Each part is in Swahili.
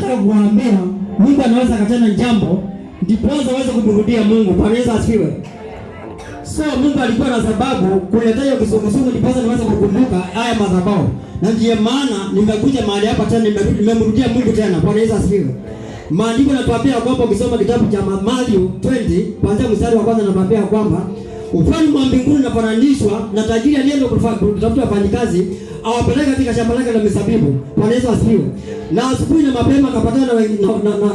nataka kuwaambia Mungu anaweza akatenda jambo ndipo aweze kumrudia Mungu. Bwana Yesu asifiwe. So Mungu alikuwa na sababu kuleta hiyo kizunguzungu ndipo niweze kukumbuka haya madhabahu. Na ndiye maana nimekuja mahali hapa tena, nimemrudia Mungu tena. Bwana Yesu asifiwe. Maandiko yanatuambia kwamba ukisoma kitabu cha Mathayo 20 kuanzia mstari wa kwanza anatuambia kwamba ufalme wa mbinguni unafananishwa na tajiri aliyeenda kutafuta wafanyikazi awapeleke katika shamba lake la mizabibu. Bwana Yesu asifiwe. Na asubuhi na mapema akapatana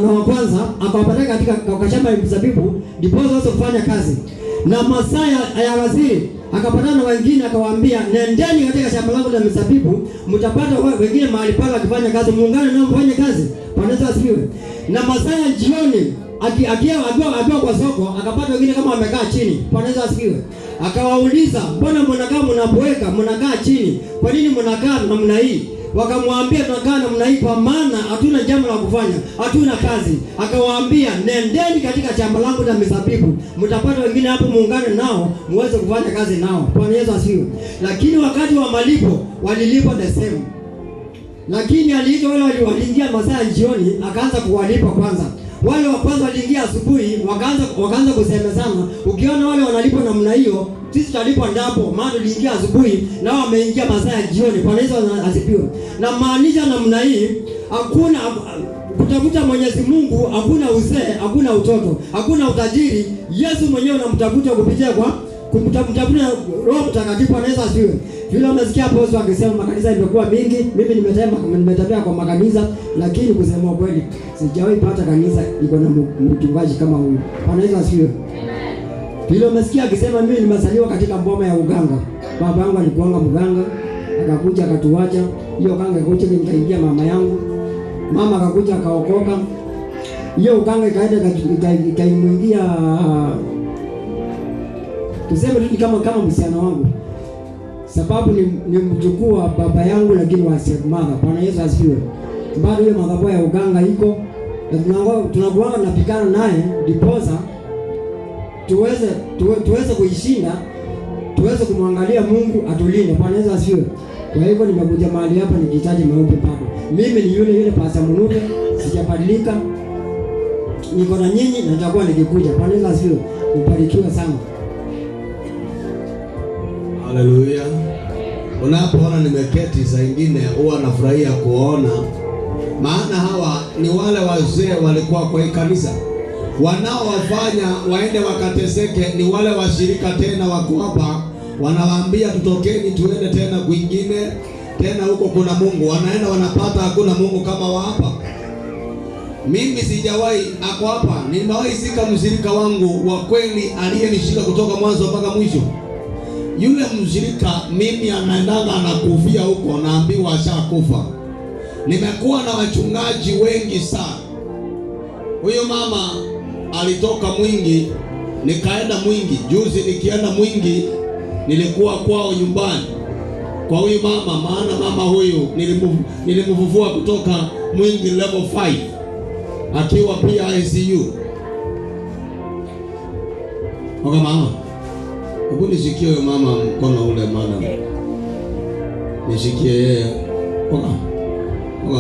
na wa kwanza akawapeleka katika shamba la mizabibu ndipo waweze kufanya kazi. Na masaa ya alasiri akapatana na wengine akawaambia, nendeni katika shamba langu la mizabibu, mtapata wengine mahali pale akifanya kazi, muungane nao mfanye kazi. Bwana Yesu asifiwe. Na masaa ya jioni akiwa kwa soko akapata wengine kama wamekaa chini. Bwana Yesu asifiwe. Akawauliza, mbona mnakaa mnaboeka, mnakaa chini? Kwa nini mnakaa namna hii? Wakamwambia, tunakaa namna hii kwa maana hatuna jambo la kufanya, hatuna kazi. Akawaambia, nendeni katika shamba langu la mizabibu, mtapata wengine hapo muungane nao muweze kufanya kazi nao. Bwana Yesu asifiwe. Lakini wakati wa malipo walilipa the same. Lakini aliitwa wale waliingia masaa jioni akaanza kuwalipa kwanza. Wale wa kwanza waliingia asubuhi wakaanza kusemezana, ukiona wale wanalipa namna hiyo, sisi tutalipa ndapo, maana tuliingia asubuhi na wao wameingia masaa ya jioni. Bwana Yesu asifiwe. Na maanisha namna hii, hakuna kutafuta Mwenyezi Mungu, hakuna uzee, hakuna utoto, hakuna utajiri. Yesu mwenyewe unamtafuta kupitia kwa kumtafuta Roho Mtakatifu. Bwana Yesu asifiwe. Vile umesikia hapo watu wakisema makanisa imekuwa mingi, mimi nimetembea kwa makanisa, lakini kusema kweli sijawahi pata kanisa iko na mchungaji kama huyu. Bwana Yesu asifiwe. Vile umesikia akisema mimi nimezaliwa katika mboma ya uganga. Baba yangu alikuwa mganga, akakuja akatuacha. Hiyo uganga ikakuja nikaingia mama yangu. Mama akakuja akaokoka. Hiyo uganga ikaenda ikaingia tuseme tu kama msichana wangu. Sababu ni mjukuu wa baba yangu lakini wa stepmother. Bwana Yesu asifiwe. Bado hiyo madhabahu ya uganga iko. Tunakuanga tunapigana naye ndiposa tuweze kuishinda, tuweze kumwangalia Mungu atulinde. Bwana Yesu asifiwe. Kwa hivyo nimekuja mahali hapa nikihitaji maombi bado. Mimi ni yule Pastor Munuke, sijabadilika. Niko na nyinyi na nitakuwa nikikuja. Bwana Yesu asifiwe. Ubarikiwe sana. Haleluya. Unapoona nimeketi saa nyingine huwa nafurahia kuona, maana hawa ni wale wazee walikuwa kwa kanisa. Wanaowafanya waende wakateseke ni wale washirika tena wako hapa, wanawaambia tutokeni tuende tena kwingine, tena huko kuna Mungu. Wanaenda wanapata hakuna Mungu kama wa hapa. Mimi sijawahi ako hapa, nimewahi sika mshirika wangu wa kweli aliyenishika kutoka mwanzo mpaka mwisho. Yule mshirika mimi anaendanga anakufia huko, naambiwa ashakufa. Nimekuwa na wachungaji wengi sana. Huyo mama alitoka Mwingi, nikaenda Mwingi. Juzi nikienda Mwingi nilikuwa kwao nyumbani kwa huyu mama, maana mama huyu nilimvuvua kutoka Mwingi level 5 akiwa pia ICU. Oka mama, hebu nishikie huyo mama mkono ule madam. Nishikie yeye. Oka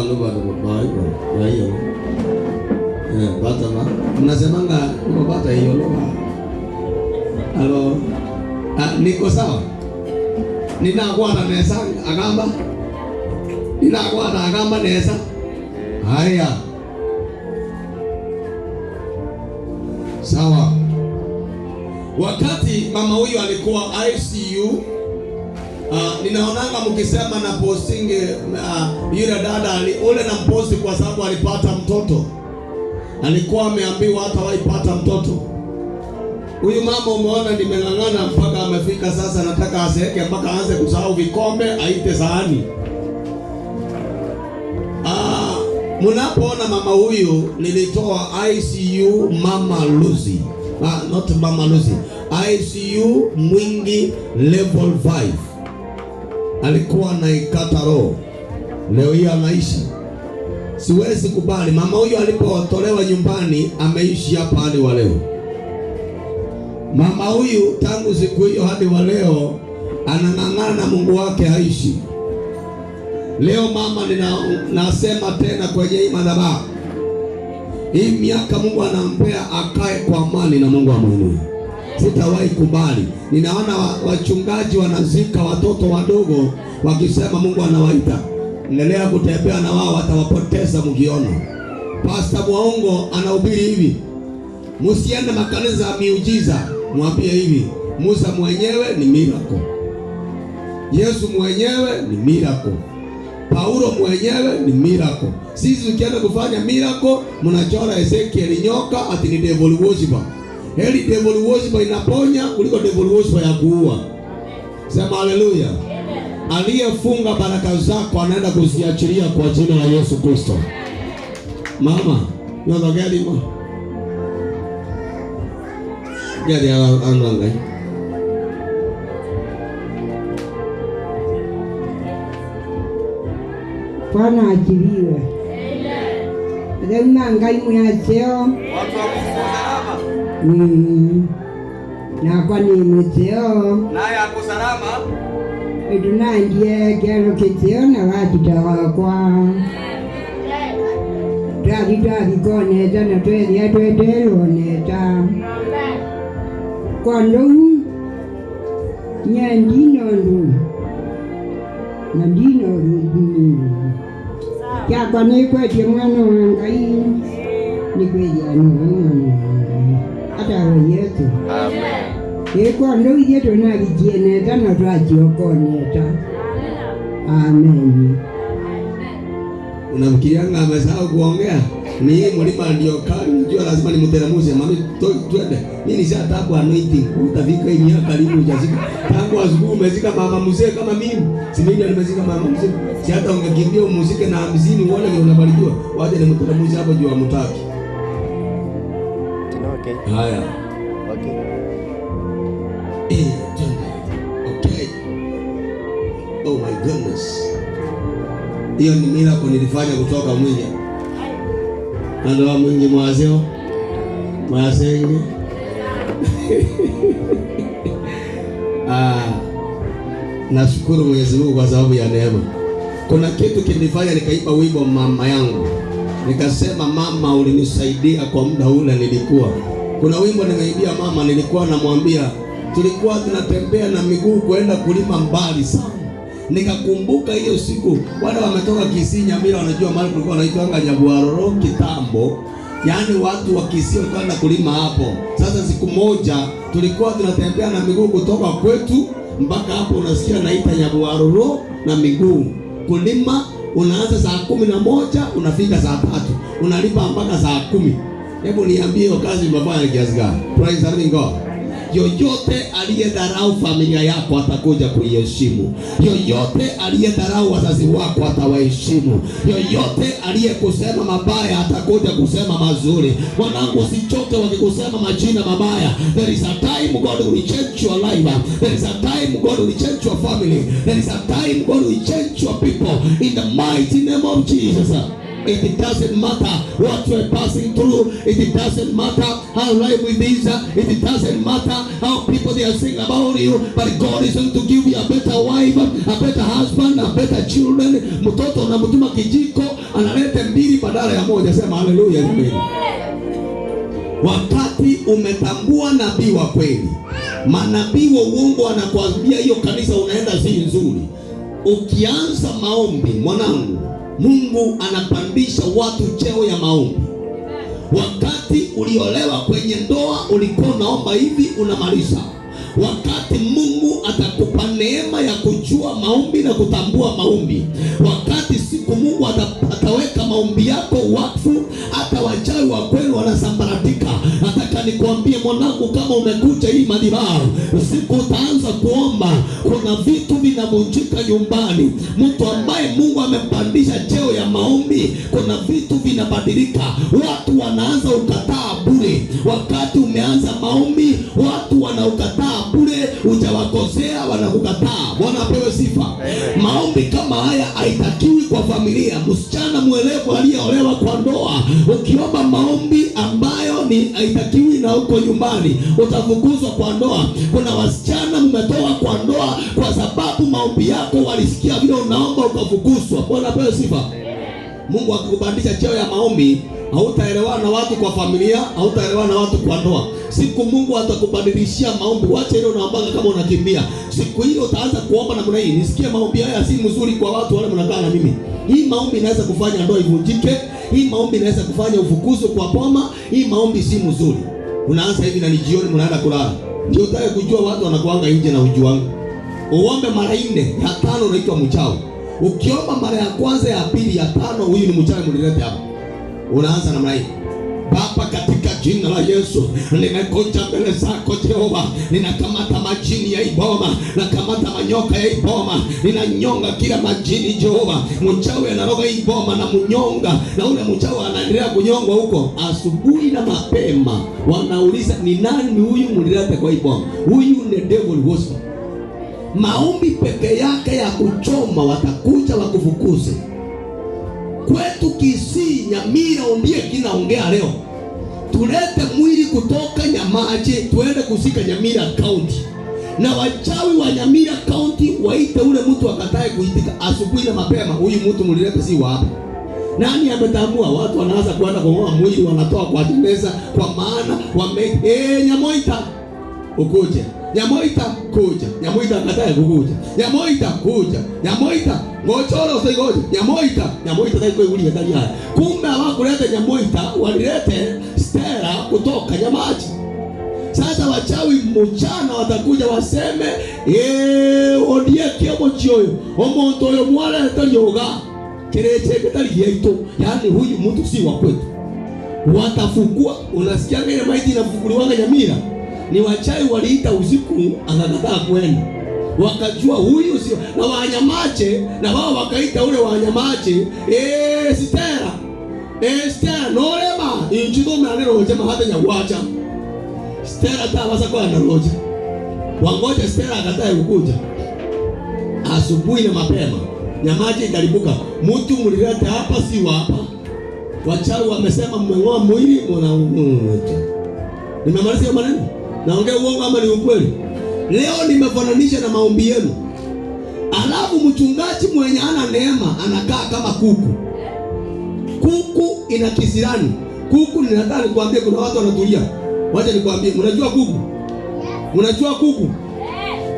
ndo bado baba hiyo. Bata ma. Mnasemanga bata hiyo loba. Halo. Niko sawa. Ninakwata nesa agamba. Ninakwata agamba nesa. Haya. Sawa. Wakati mama huyu alikuwa ICU, ninaonanga mkisema na posting yule dada ule na mposti kwa sababu alipata mtoto. Alikuwa ameambiwa hata waipata mtoto. Huyu mama umeona nimeng'ang'ana mpaka amefika sasa, nataka aseke mpaka aanze kusahau vikombe, aite sahani. Mnapoona mama huyu nilitoa ICU Mama Lucy. Not Mama Lucy. ICU Mwingi level 5. Alikuwa anaikata roho. Leo hii anaishi. Siwezi kubali. Mama huyu alipotolewa nyumbani ameishi hapa hadi wa leo. Mama huyu tangu siku hiyo hadi wa leo anang'ang'ana na Mungu wake haishi. Leo mama nasema tena kwenye hii madhabahu, Hii miaka Mungu anampea akae kwa amani na Mungu amuinue. Sitawahi kubali. Ninaona wachungaji wanazika watoto wadogo wakisema Mungu anawaita. Endelea kutembea na wao, watawapoteza mkiona. Pastor Mwaongo anahubiri hivi. Msiende makanisa ya miujiza, mwambie hivi. Musa mwenyewe ni miracle. Yesu mwenyewe ni miracle. Paulo mwenyewe ni miracle. Sisi tukienda kufanya miracle, mnachora Ezekiel nyoka ati ni devil worshiper. Heli devil worshiper inaponya kuliko devil worshiper ya kuua. Sema haleluya. Aliyefunga baraka zako anaenda kuziachilia kwa jina la Yesu Kristo. Mama, ndio gari mo. Gari ananga. Bwana ajiliwe. Leo ngai mwaseo. Watu wako salama. Na kwa ni mwaseo. Naye ako salama. Tunangie kero kitio na wajitawa kwa. Tadi kone tana twedia twedelo neta. Kwa ndu nyandino ndu. Nandino ndu. Kia kwa nikwetie mwana wa ngai. Nikwetia mwana. Hata wa Yesu. Amen. Kwa ndu yetu na vijieneta na twachiokoneta. Amen. Unamkirianga amesahau kuongea? Ni hii mlima ndio kali, unajua lazima nimteremshe. Mami twende. Mimi nishatabu anointing. Utafika hii miaka karibu hujazika. Tangu asubuhi umezika mama mzee kama mimi. Si mimi nimezika mama mzee. Si hata ungekimbia umuzike na 50 uone vile unabarikiwa. Waje nimteremshe hapo juu amtaki. Okay. Haya. Okay. Okay. Oh my goodness. Hiyo ni miracle nilifanya kutoka mwingi. Ndio mwingi mwazeo. Mwasenge. Nashukuru Mwenyezi Mungu kwa sababu ya neema. Kuna kitu kinifanya nikaipa wimbo mama yangu. Nikasema mama, ulinisaidia kwa muda ule nilikuwa. Kuna wimbo nimeimbia mama, nilikuwa namwambia tulikuwa tunatembea na miguu kwenda kulima mbali sana. Nikakumbuka hiyo siku wale wametoka Kisii Nyamira, wanajua mahali kulikuwa wanaitwa Nyabuaroro kitambo. Yaani watu wa Kisii walikuwa kulima hapo. Sasa siku moja tulikuwa tunatembea na miguu kutoka kwetu mpaka hapo, unasikia naita Nyabuaroro na miguu. Kulima unaanza saa 11 unafika saa 3. Unalipa mpaka saa 10. Hebu niambie hiyo kazi mbaya kiasi gani? Praise the living God. Yoyote aliyedharau familia yako atakuja kuiheshimu. Yoyote aliyedharau wazazi wako atawaheshimu. Yoyote aliyekusema mabaya atakuja kusema mazuri. Mwanangu, usichoke wakikusema majina mabaya. There is a time God will change your life. There is a time God will change your family. There is a time God will change your people. In the mighty name of Jesus. It doesn't matter what you're passing through. It doesn't matter how life with this. It doesn't matter how people they are saying about you. But God is going to give you a better wife, a better husband, a better children. Mtoto na mtuma kijiko analeta mbili badala ya moja. Sema haleluya. Wakati umetambua nabii wa kweli, manabii wa uongo wanakuambia hiyo kanisa unaenda si nzuri. Ukianza maombi, mwanangu, Mungu anapandisha watu cheo ya maombi. Wakati uliolewa kwenye ndoa ulikuwa unaomba hivi, unamaliza. Wakati Mungu atakupa neema ya kujua maombi na kutambua maombi. Wakati siku Mungu ataweka maombi yako wakfu, hata wachawi wa kweli wanasambaratika. Nataka nikwambie mwanangu, kama umekuja hii madhabahu, siku utaanza kuomba, kuna vitu vinavunjika nyumbani. Mtu ambaye Mungu amempandisha cheo ya maombi, kuna vitu vinabadilika. Watu wanaanza ukataa bure. Wakati umeanza maombi, watu wanaukataa bure, hujawakosea wanakukataa. Bwana apewe sifa. Maombi kama haya haitakiwi kwa familia. Msichana mwelevu aliyeolewa kwa ndoa, ukiomba maombi ambayo ni haitakiwi na huko nyumbani, utafukuzwa kwa ndoa. Kuna wasichana mmetoa kwa ndoa kwa sababu maombi yako walisikia vile unaomba ukafukuzwa. Bwana apewe sifa. Mungu akikubadilisha cheo ya maombi, hautaelewana na watu kwa familia, hautaelewana na watu kwa ndoa. Siku Mungu atakubadilishia maombi, wacha ile unaombaga kama unakimbia. Siku hiyo utaanza kuomba namna hii. Nisikie maombi haya si mzuri kwa watu wale mnakaa na mimi. Hii maombi inaweza kufanya ndoa ivunjike. Hii maombi inaweza kufanya ufukuzwe kwa boma. Hii maombi si mzuri. Unaanza hivi na ni jioni mnaenda kulala. Ndio utake kujua watu wanakuanga nje na ujuangu. Uombe mara 4, ya 5 unaitwa mchawi. Ukiomba mara ya kwanza, ya pili, ya 5, huyu ni mchawi, mlilete hapa. Unaanza namna hii. Baba, katika jina la Yesu, nimekuja mbele zako Jehova, ninakamata majini ya iboma, nakamata manyoka ya iboma, ninanyonga kila majini Jehova. Mchawi anaroga iboma na mnyonga, na ule mchawi anaendelea kunyongwa huko. Asubuhi na mapema wanauliza ni nani huyu mlilete kwa iboma? Huyu ni devil worship. Maombi peke yake ya kuchoma, watakuja wakufukuze. Kwetu Kisii, Nyamira ndiye kinaongea leo. Tulete mwili kutoka Nyamache tuende kusika Nyamira County. Na wachawi wa Nyamira County waite ule mtu akatae kuitika asubuhi na mapema. Huyu mtu mlilete si wa hapa. Nani ametambua? Watu wanaanza kuenda kungoa mwili, wanatoa kwa jeneza, kwa maana Nyamoita ukuje. Nyamoita kuja. Nyamoita akatae kukuja. Nyamoita kuja. Nyamoita ngochoro usigoje. Nyamoita taiko yuli metali haya. Kumbe hawakuleta Nyamoita, walilete Stella kutoka Nyamachi. Sasa wachawi mchana watakuja waseme odie kiamo chioyo. Omonto yo mwala etalioga. Kereche ketali yeito. Yaani huyu mtu si wa kwetu. Watafukua. Unasikia ile maiti inafukuliwa Nyamira. Ni wachawi waliita usiku, akakataa kwenda. Wakajua huyu sio, na Wanyamache na wao wakaita ule Wanyamache Stella. Stella norema injito maneno njema hata nyawacha. Stella tawasa kwa analoja. Wangoja Stella akatae kukuja. Asubuhi na mapema Nyamache ikalibuka. Mtu mlileta hapa si wa hapa. Wachawi wamesema mmengoa mwili mnaunguta. Nimemaliza maneno? Naongea uongo ama ni ukweli? Leo nimefananisha na maombi yenu. Alafu mchungaji mwenye ana neema anakaa kama kuku. Kuku ina kisirani. Kuku ninataka nikwambie kuna watu wanatulia. Wacha nikwambie, mnajua kuku? Mnajua kuku?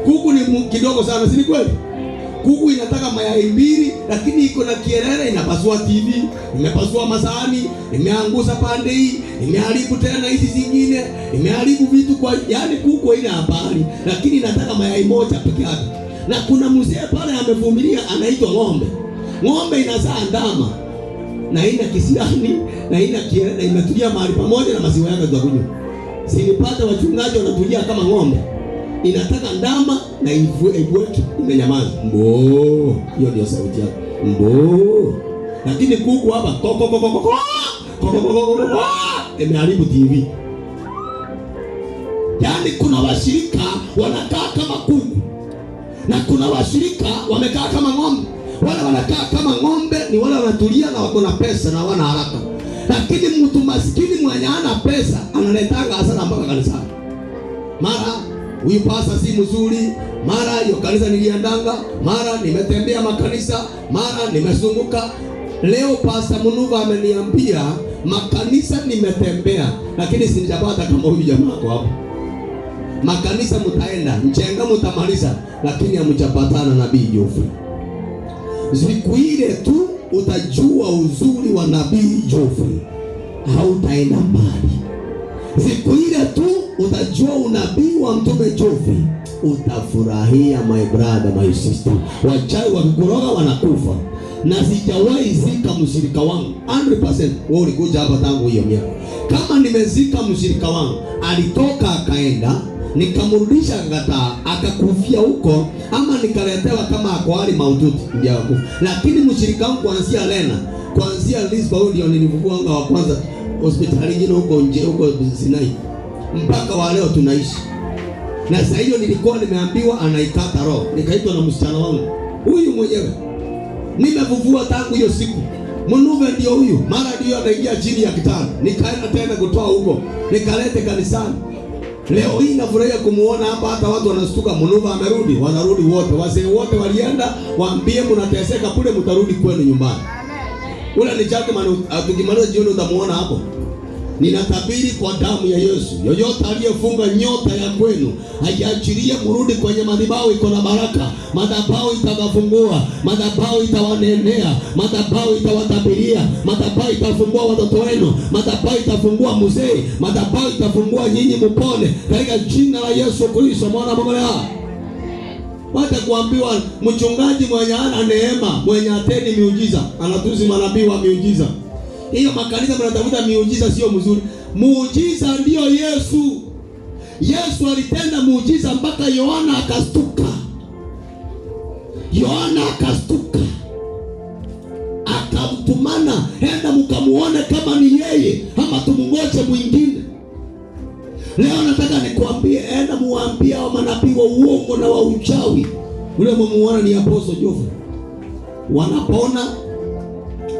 Kuku ni kidogo sana, si ni kweli? Kuku inataka mayai 2 lakini iko na kielele, inapasua TV, imepasua masahani, imeangusha pande hii, imeharibu tena hizi zingine, imeharibu vitu kwa yani kuku haina habari, lakini inataka mayai moja peke yake. Na kuna mzee pale amevumilia anaitwa ng'ombe. Ng'ombe inazaa ndama na ina kisirani na ina kielele na imetulia mahali pamoja na maziwa yake za kunywa. Sinipata wachungaji wanatulia kama ng'ombe. Inataka ndama na ibweke imenyamaza. Mbo, hiyo ndio sauti yake. Mbo. Lakini kuku hapa imeharibu TV. Yaani kuna washirika wanakaa kama kuku na kuna washirika wamekaa kama ng'ombe. Wale wanakaa kama ng'ombe ni wale wanatulia na wako na pesa na wana haraka. Lakini mtu maskini mwenye hana pesa analetanga hasara mpaka kanisani. Mara huyu pasa si mzuri, mara hiyo kanisa niliandanga, mara nimetembea makanisa, mara nimezunguka. Leo Pastor Munuva ameniambia makanisa nimetembea, lakini sijapata kama huyu jamaa kwa hapo. Makanisa mtaenda, Njenga mtamaliza, lakini hamjapatana na Nabii Geoffrey. Siku ile tu utajua uzuri wa Nabii Geoffrey, hautaenda mbali. Siku ile tu utajua unabii wa Mtume Geoffrey, utafurahia my brother, my sister. Wachawi wakikuroga wanakufa. Na sijawahi zika mshirika wangu 100%. Wewe ulikuja hapa tangu hiyo miaka. Kama nimezika mshirika wangu, alitoka akaenda, nikamrudisha akakataa, akakufia huko, ama nikaletewa kama ako hali mahututi ndio akufa. Lakini mshirika wangu kuanzia Lena, kuanzia Lisbon ndio nilivugua wa kwanza hospitali nyingine huko nje huko Sinai. Mpaka wa leo tunaishi. Na sasa hiyo nilikuwa nimeambiwa anaikata roho. Nikaitwa na msichana wangu. Huyu mwenyewe. Nimevuvua tangu hiyo siku. Munuve ndio huyu. Mara ndio anaingia chini ya kitanda. Nikaenda tena kutoa huko. Nikalete kanisani. Leo hii nafurahia kumuona hapa, hata watu wanastuka Munuve amerudi. Wanarudi wote. Wazee wote walienda, waambie mnateseka kule, mtarudi kwenu nyumbani. Ule ni Jackman, tukimaliza jioni utamuona hapo. Ninatabiri kwa damu ya Yesu, yoyote aliyefunga nyota ya kwenu haiachilie mrudi kwenye madhabahu, iko na baraka. Madhabahu itakafungua, madhabahu itawanenea, madhabahu itawatabiria, madhabahu itafungua watoto wenu, madhabahu itafungua mzee, madhabahu itafungua nyinyi mpone katika jina la Yesu Kristo mwana wa Mungu. Wacha kuambiwa mchungaji mwenye ana neema, mwenye ateni miujiza, anatusi manabii wa miujiza. Hiyo makanisa mnatafuta miujiza sio mzuri. Muujiza ndio Yesu. Yesu alitenda muujiza mpaka Yohana akastuka. Yohana akastuka. Akamtumana, enda mkamuone kama ni yeye ama tumungoje mwingine. Leo nataka nikwambie, enda muambie hao manabii wa uongo na wa uchawi. Ule mmuona ni Apostle Jofu. Wanapona.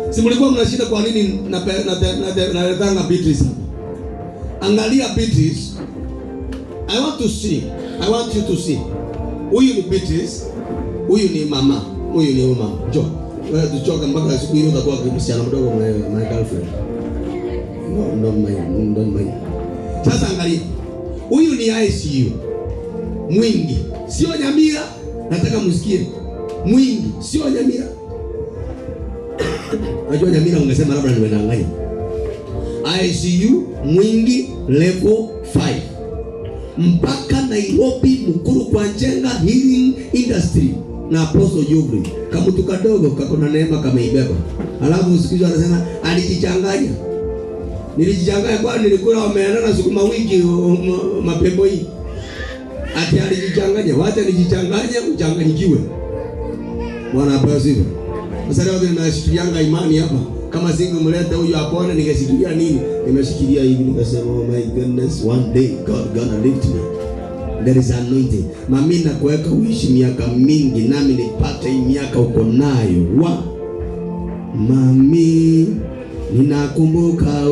Si mlikuwa mnashinda kwa nini naletanga Beatrice? Angalia Beatrice. I want you to see. Huyu ni Beatrice. Huyu ni mama. Huyu ni mama. Jo. Wewe tuchoka mpaka siku hiyo utakuwa msichana mdogo my girlfriend. No, don't mind. Sasa angalia. Huyu ni ICU. Mwingi. Sio Nyamira. Nataka msikie. Mwingi. Sio Nyamira. Najua Nyamira ungesema labda nimedanganya. ICU Mwingi level 5. Mpaka Nairobi Mukuru kwa Njenga healing industry na Apostle Jofrey. Kama mtu kadogo kakona neema kameibeba. Alafu usikizo anasema alijichanganya. Nilijichanganya kwa nilikula wameandana sukuma wiki mapepo hii. Ati alijichanganya. Wacha nijichanganye uchanganyikiwe. Bwana apewe sifa. Sasa leo nimeshikilianga imani hapa. Kama singemleta huyu apone ningeshikilia nini? Nimeshikilia hivi nikasema oh my goodness, one day God gonna lift me. There is anointing. Mami na kuweka uishi miaka mingi nami nipate hii miaka uko nayo. Mami ninakumbuka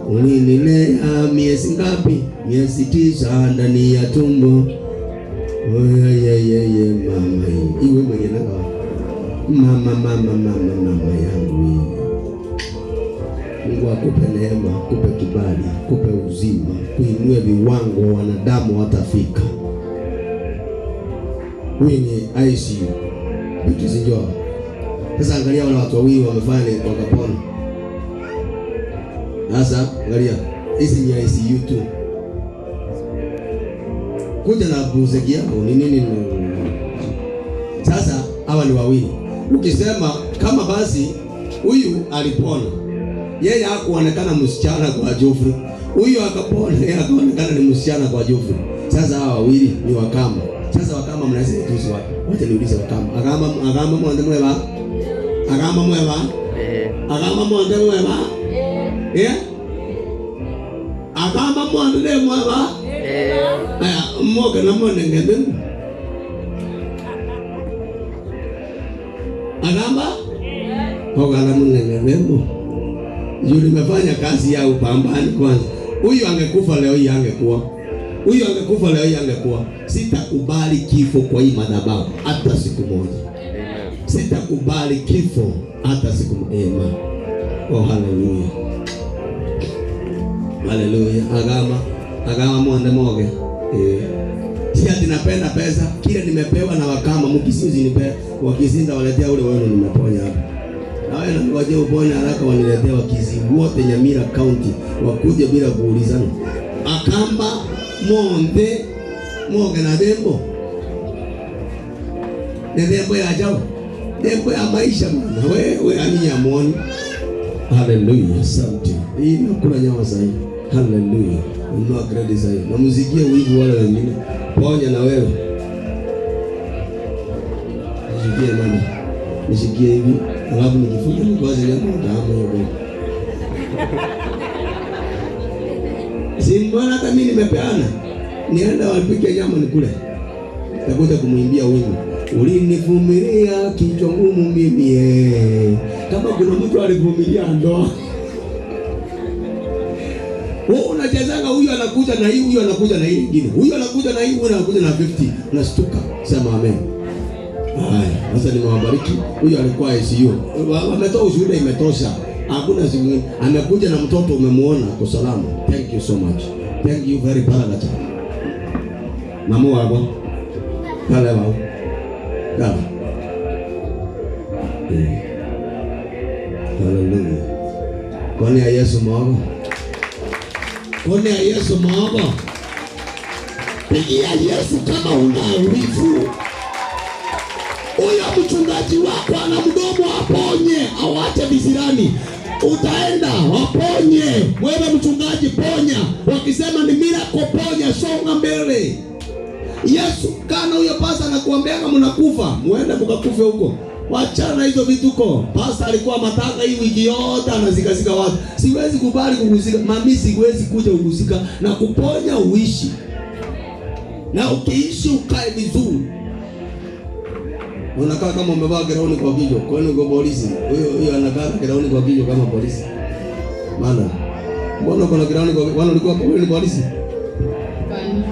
ulinilea miezi ngapi? Miezi 9 ndani ya tumbo. Ye mama iwe mwenye nanga. Mama yangu. Mungu akupe neema, akupe kibali, akupe uzima, kuinue viwango wanadamu watafika. Huyu ni ICU. Bikizinjoa. Sasa angalia wale watu wawili wamefanya wakapona. Sasa angalia, hizi ni ICU tu. Kuja na buzeki yako ni nini? Sasa hawa ni wawili. Ukisema kama basi huyu alipona, yeye hakuonekana msichana kwa Jofrey. Huyu akapona, yeye akaonekana ni msichana kwa Jofrey. Sasa hawa wawili ni wakama. Sasa wakama mnaweza kutusi wapi? Wacha niulize wakama. Agamba mwende mweba. Agamba mweba. Agamba mwende mweba. Agamba mwende mweba. Aya, mmoja na mwende ngende. Agamba? Ogala mnengelemo. Yule mefanya kazi ya upambani kwanza. Huyu angekufa leo hii angekuwa. Huyu angekufa leo hii angekuwa. Sitakubali kifo kwa hii madhabahu hata siku moja. Sitakubali kifo hata siku moja. Oh haleluya. Haleluya. Agama mwende moge. Si ati napenda pesa, kile nimepewa na wakama mkisizi nipe, wakizinda waletea ule wenu nimeponya hapa. Na wewe ngoje uponye haraka waniletea wakizi wote Nyamira County wakuje bila kuulizana. Akamba monde moge na dembo. Dembo ya jao. Dembo ya maisha bwana. Wewe ani amoni. Hallelujah. Asante. Hii nakula nyama sasa. Hallelujah. Unua credit sasa. Na muzikie wivu wale wengine. Ponya na wewe. Nishikie mama. Nishikie hivi. Alafu nikifunga ngozi yangu damu yote. Simbona hata mimi nimepeana. Nienda wapike nyama nikule. Nitakuja kumwimbia wimbo. Ulinivumilia kichwa ngumu mimi. Kama kuna mtu alivumilia ndoa. Wewe unachezanga huyu anakuja na hii, huyu anakuja na hii nyingine. Huyu anakuja na hii, huyu anakuja na 50. Unastuka. Sema amen. Haya, sasa nimewabariki. Huyu alikuwa ICU. Wametoa ushuhuda imetosha. Hakuna simu. Amekuja na mtoto umemuona kwa salama. Thank you so much. Thank you very much. Mama wako. Kale wao. Kale. Hallelujah. Kwani ya Yesu mwago. Kwani ya Yesu mwago. Pigia Yesu kama una wivu. Huyo mchungaji wako ana mdomo aponye, awache visirani. Utaenda waponye. Wewe mchungaji ponya. Wakisema ni miracle ponya, songa mbele. Yesu kana huyo pasta anakuambia kama mnakufa, muende mkakufe huko. Wachana hizo vituko. Pasta alikuwa mataka hii wiki yote anazikazika watu. Siwezi kubali kugusika. Mami siwezi kuja kugusika na kuponya uishi. Na ukiishi ukae vizuri. Unakaa kama umevaa gauni kwa kichwa. Kwani uko polisi? Huyo anakaa gauni kwa kichwa kama polisi. Maana mbona uko na gauni kwa kichwa? Ulikuwa polisi? Kwani?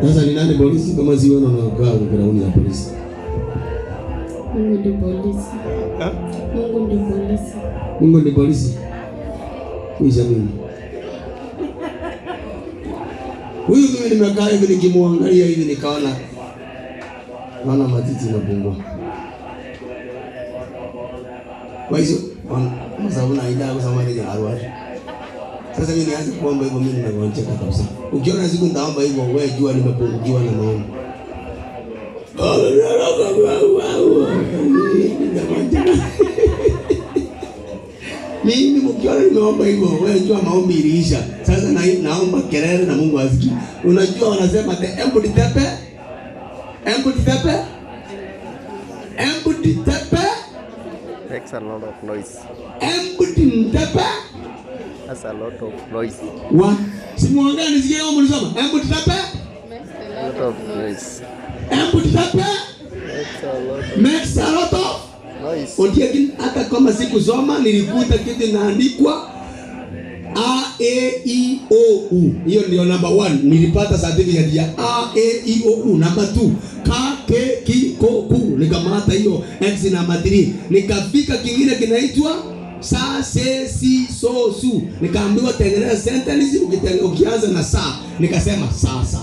Sasa ni nani polisi kama si wewe unakaa gauni ya polisi? Mungu ndiye polisi. Mungu ndiye polisi. Mungu ndiye polisi. Mimi. Huyu mimi nimekaa hivi nikimwangalia hivi nikaona matiti yanapungua. Kwa hiyo sababu naenda kusema ni arwah. Sasa mimi nianze kuomba hivyo mimi ninagonjeka kabisa. Ukiona siku nitaomba hivyo wewe jua nimepungukiwa na maombi. Mimi mkiona nimeomba hivyo wewe jua maombi iliisha. Sasa naomba kelele na Mungu asikie. Unajua wanasema the empty tepe. Empty tepe. Empty tepe. Makes a lot of noise. Empty tepe. That's a lot of noise. What? Simuongea nisikie kama mlisoma. Empty tepe. A lot of noise. Empty tepe. Makes a lot of noise. Ondieki hata kama sikusoma nilikuta kitu inaandikwa A-E-I-O-U. Hiyo ndio number 1. Nilipata certificate ya A-E-I-O-U. Number 2 K-K-K-K-K. Nikamata hiyo X number 3. Nikafika kingine kinaitwa sa se si so su. Nikaambiwa tengeneza sentence ukianza na sa. Nikasema sasa.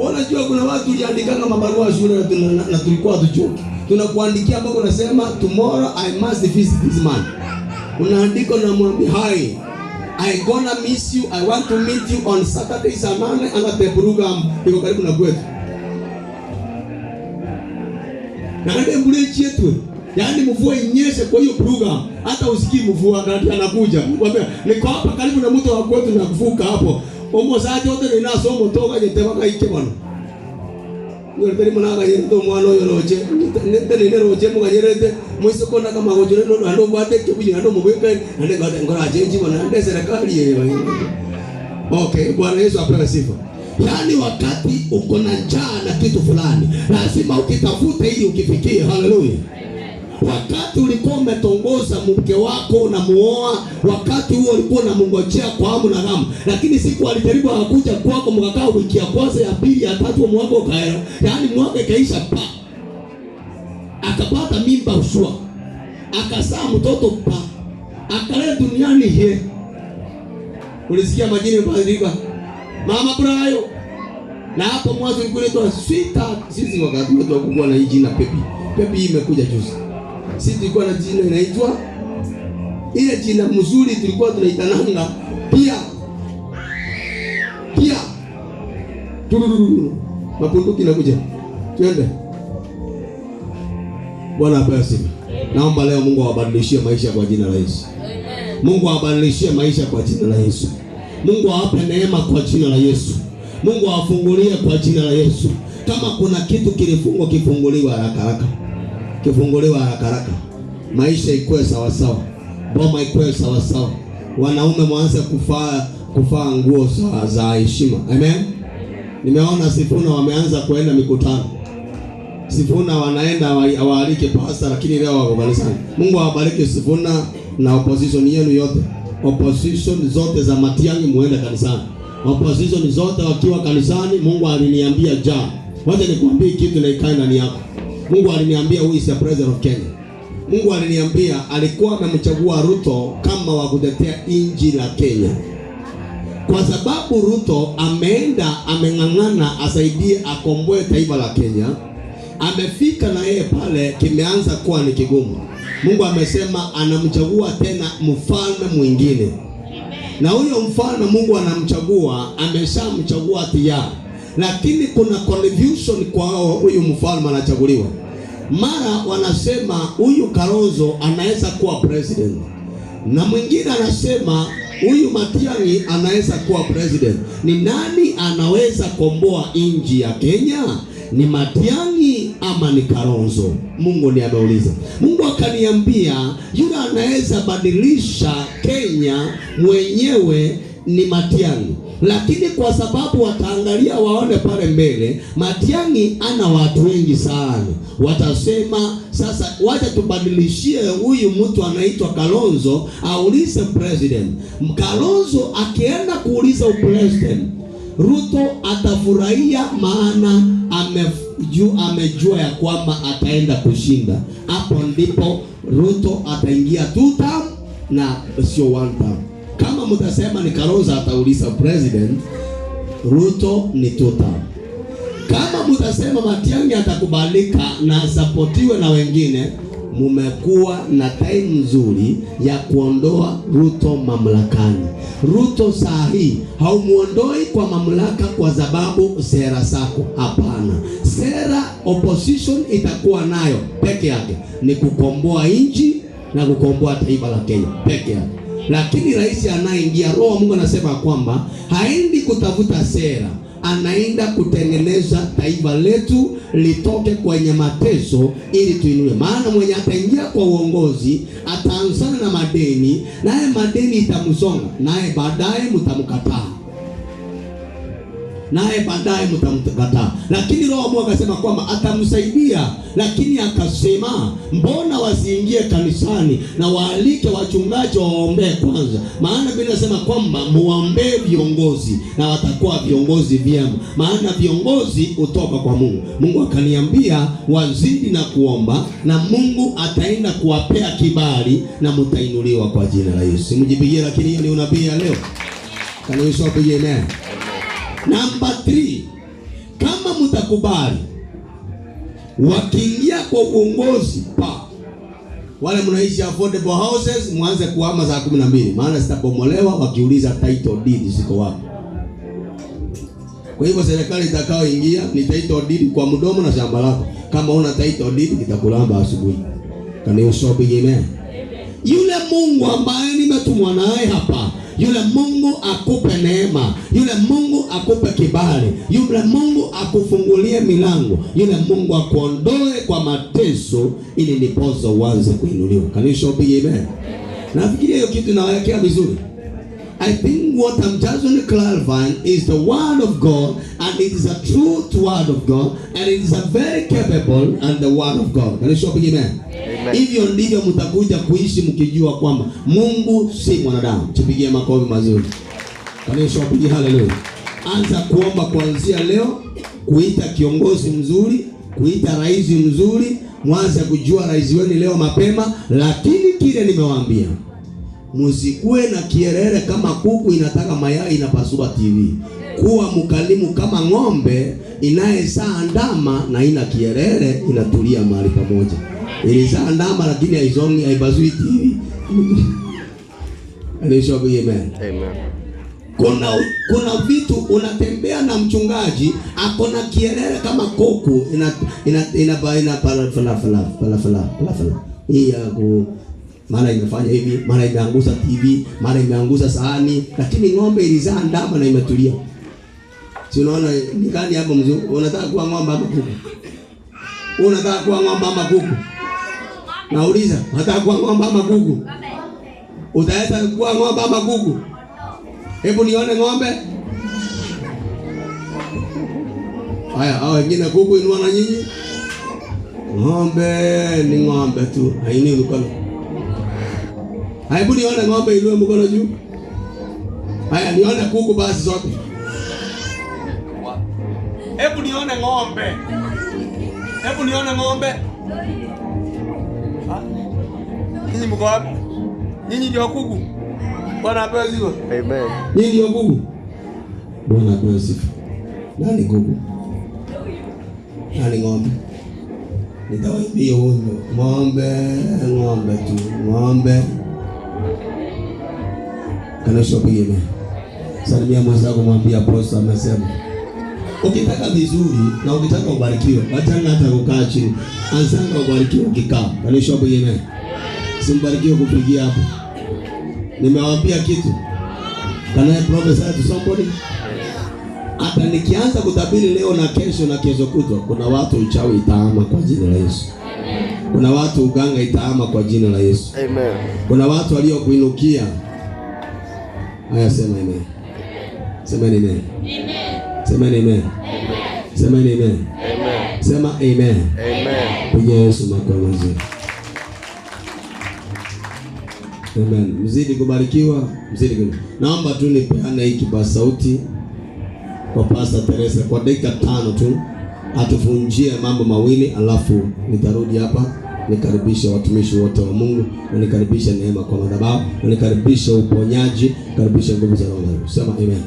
Unajua kuna watu waliandikanga mabarua shule na tulikuwa tuchoki. Tunakuandikia ambako unasema tomorrow I must visit this man. Unaandika na mwambie hi, I gonna miss you. I want to meet you on Saturday saa 8 ana the program iko karibu na kwetu. Na ndio mbule chetu. Yaani mvua inyeshe kwa hiyo program. Hata usikii mvua ndio anakuja. Nikwambia niko hapa karibu na mto wa kwetu na kuvuka hapo. Omosaje wote ninasomo toka jetema kaike bwana. Ndio teri mwana yeto mwana yo roje. Nende roje muganyerete mwisoko na kama gojore no ando bate kebuji ando mubeka ande gade ngora jeji bwana ande serikali yewe. Okay, Bwana Yesu apewe sifa. Yaani wakati uko na njaa na kitu fulani, lazima ukitafute ili ukifikie. Haleluya. Wakati ulikuwa umetongoza mke wako unamuoa, wakati huo ulikuwa unamngojea kwa hamu na ghamu, lakini siku alijaribu akakuja kwako mkakaa wiki ya kwanza ya pili ya tatu mwaka ukaenda, yaani mwaka ikaisha pa. Akapata mimba usua. Akazaa mtoto pa. Akaleta duniani he. Ulisikia majini yamebadilika. Mama Brayo. Na hapo mwanzo ilikuwa sweetheart. Sisi wakati wetu wakubwa na hii jina Pepi. Pepi imekuja juzi. Sisi tulikuwa na jina inaitwa ile jina mzuri tulikuwa tunaitananga pia. Mapunduki nakuja. Twende. Bwana apewe sifa. Naomba leo Mungu awabadilishie maisha kwa jina la Yesu. Amen. Mungu awabadilishie maisha kwa jina la Yesu. Mungu awape neema kwa jina la Yesu. Mungu awafungulie kwa jina la Yesu. Kama kuna kitu kilifungwa kifunguliwe haraka haraka. Kifunguliwe haraka haraka. Maisha ikuwe sawa sawa. Boma ikuwe sawa sawa. Wanaume mwanze kufaa nguo za heshima. Amen. Nimeona Sifuna wameanza kuenda mikutano. Sifuna wanaenda awaalike pastor, lakini leo wako kanisani. Mungu awabariki Sifuna na opposition yenu yote. Opposition zote za Matiang'i muende kanisani. opposition zote wakiwa kanisani, Mungu aliniambia jana, wacha nikwambie kitu na ikae ndani yako. Mungu aliniambia who is the president of Kenya. Mungu aliniambia alikuwa amemchagua Ruto kama wa kutetea inji la Kenya. Kwa sababu Ruto ameenda ameng'ang'ana asaidie akomboe taifa la Kenya. Amefika na yeye pale kimeanza kuwa ni kigumu. Mungu amesema anamchagua tena mfalme mwingine. Na huyo mfalme Mungu anamchagua, ameshamchagua tayari. Lakini kuna confusion kwa huyu mfalme anachaguliwa. Mara wanasema huyu Kalonzo anaweza kuwa president. Na mwingine anasema huyu Matiang'i anaweza kuwa president. Ni nani anaweza komboa inji ya Kenya? Ni Matiang'i ama ni Kalonzo? Mungu ndiye ameuliza. Mungu akaniambia yule anaweza badilisha Kenya mwenyewe ni Matiang'i. Lakini kwa sababu wataangalia waone pale mbele, Matiang'i ana watu wengi sana. Watasema sasa wacha tubadilishie huyu mtu anaitwa Kalonzo aulize president. Kalonzo akienda kuuliza president, Ruto atafurahia maana amejua ya kwamba ataenda kushinda. Hapo ndipo Ruto ataingia 2 term na sio 1 term. Kama mtasema ni Kalonzo atauliza president, Ruto ni 2 term. Kama mtasema Matiang'i atakubalika na supportiwe na wengine, mumekuwa na time nzuri ya kuondoa Ruto mamlakani. Ruto saa hii haumuondoi kwa mamlaka kwa sababu sera zako, hapana. Sera opposition itakuwa nayo peke yake ni kukomboa nchi na kukomboa taifa la Kenya peke yake. Lakini rais anaingia, roho Mungu anasema kwamba haendi kutafuta sera, anaenda kutengeneza taifa letu litoke kwenye mateso ili tuinue. Maana mwenye ataingia kwa uongozi ataanzana na madeni, naye madeni itamsonga, naye baadaye mtamkataa. Lakini roho Mungu akasema kwamba atamsaidia. Lakini akasema mbona wasiingie kanisani na waalike wachungaji waombee kwanza? Maana Biblia inasema kwamba muombee viongozi na watakuwa viongozi vyema. Maana viongozi utoka kwa Mungu. Mungu akaniambia wazidi na kuomba na Mungu ataenda kuwapea kibali na mtainuliwa kwa jina la Yesu. Mjipigie, lakini hiyo ni unabii leo. Kanisa wapige amen. Number 3, kama mtakubali wakiingia kwa uongozi wale mnaishi affordable houses mwanze kuhama saa 12, maana zitabomolewa wakiuliza title deed ziko wapi. Kwa hivyo serikali itakaoingia ni title deed kwa mdomo na shamba lako. Kama una title deed kitakulamba asubuhi. Kanisa wapige amen. Yule Mungu ambaye nimetumwa naye hapa, yule Mungu akupe neema, yule Mungu akupe kibali, yule Mungu akufungulie milango, yule Mungu akuondoe kwa mateso ili nipozo uanze kuinuliwa. Kanisa upige amen. Nafikiria hiyo kitu nawekea vizuri. I think what I'm just clarifying is the word of God, and it is a truth word of God, and it is a very capable and the word of God. Kanisa upige amen. Hivyo ndivyo mtakuja kuishi mkijua kwamba Mungu si mwanadamu. Tupigie makofi mazuri. Kanisa upige haleluya. Anza kuomba kuanzia leo, kuita kiongozi mzuri, kuita rais mzuri, mwanze kujua rais wenu leo mapema. Lakini kile nimewaambia, msikue na kierere kama kuku inataka mayai inapasua TV. Kuwa mkalimu kama ng'ombe inayezaa ndama na ina kierere inatulia mahali pamoja. Ilizaa ndama lakini haizongi haibazui TV. Amen. Kuna vitu unatembea na mchungaji akona kierere kama kuku ina hii yako, mara imefanya hivi, mara imeanguza TV, mara imeanguza sahani, lakini ng'ombe ilizaa ndama na imetulia. Si unaona ni gani hapo mzee? Unataka kuwa ng'ombe ama kuku? Unataka kuwa ng'ombe ama kuku? Nauliza, unataka kuwa ng'ombe ama kuku? Utaweza kuwa ng'ombe ama kuku? Hebu nione ng'ombe. Haya, hao wengine kuku inua na nyinyi. Ng'ombe ni ng'ombe tu, haini mkono. Hebu nione ng'ombe inue mkono juu. Haya, nione kuku basi zote. Hebu nione ng'ombe. Hebu nione ng'ombe. Nyinyi mko wapi? Nyinyi ndio kuku. Bwana apewe sifa. Amen. Nyinyi ndio kuku. Bwana apewe sifa. Nani kuku? Nani ng'ombe? Nitawaambia wimbo. Ng'ombe tu. Ng'ombe. Kanisa pigime. Salimia mwenzako, mwambie apostle amesema. Ukitaka vizuri na ukitaka ubarikiwe, achana hata kukaa chini. Anzanga ubarikiwe ukikaa. Kanisa pigime. Simbarikiwe kupigia hapo. Nimewaambia kitu. Can I prophesy to somebody? Hata nikianza kutabiri leo na kesho kutwa, kuna watu uchawi itaama kwa jina la Yesu. Kuna watu uganga itaama kwa jina la Yesu. Amen. Kuna watu waliokuinukia. Haya, sema amen. Sema amen. Amen. Sema amen. Sema amen. Amen. Sema amen. Amen. Pigia Yesu makofi. Amen. Mzidi kubarikiwa, mzidi kubarikiwa. Naomba tu nipeane hiki kipaza sauti kwa Pastor Teresa kwa dakika 5 tu, atufunjie mambo mawili, alafu nitarudi hapa nikaribisha watumishi wote wa Mungu, na nikaribisha neema kwa madhabahu, na nikaribisha uponyaji, nikaribisha nguvu za Roho. Sema amen.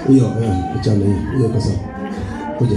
Hiyo, achana hiyo kwa sababu. Kuja.